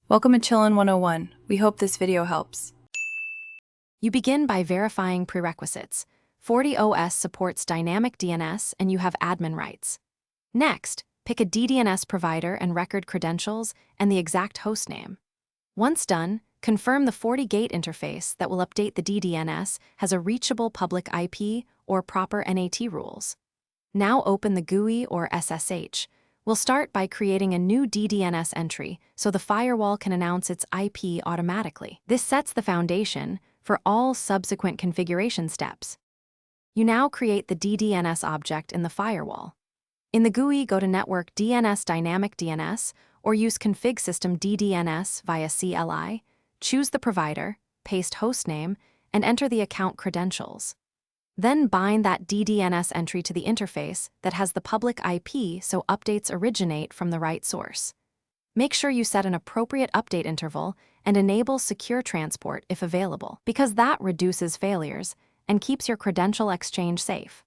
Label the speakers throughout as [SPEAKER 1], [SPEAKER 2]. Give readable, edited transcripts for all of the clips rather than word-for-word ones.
[SPEAKER 1] Welcome to Chillin' 101. We hope this video helps.
[SPEAKER 2] You begin by verifying prerequisites. FortiOS supports Dynamic DNS and you have admin rights. Next, pick a DDNS provider and record credentials and the exact hostname. Once done, confirm the Fortigate interface that will update the DDNS has a reachable public IP or proper NAT rules. Now open the GUI or SSH. We'll start by creating a new DDNS entry so the firewall can announce its IP automatically. This sets the foundation for all subsequent configuration steps. You now create the DDNS object in the firewall. In the GUI, go to Network DNS Dynamic DNS or use Config System DDNS via CLI, choose the provider, paste hostname, and enter the account credentials. Then bind that DDNS entry to the interface that has the public IP so updates originate from the right source. Make sure you set an appropriate update interval and enable secure transport if available, because that reduces failures and keeps your credential exchange safe.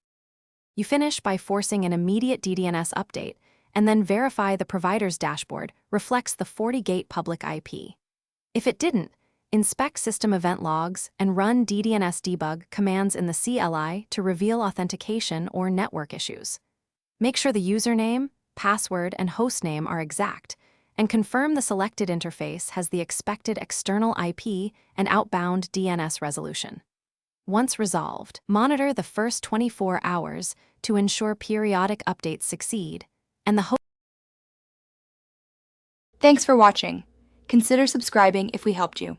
[SPEAKER 2] You finish by forcing an immediate DDNS update and then verify the provider's dashboard reflects the Fortigate public IP. If it didn't, inspect system event logs and run DDNS debug commands in the CLI to reveal authentication or network issues. Make sure the username, password, and hostname are exact, and confirm the selected interface has the expected external IP and outbound DNS resolution. Once resolved, monitor the first 24 hours to ensure periodic updates succeed, and the host.
[SPEAKER 3] Thanks for watching. Consider subscribing if we helped you.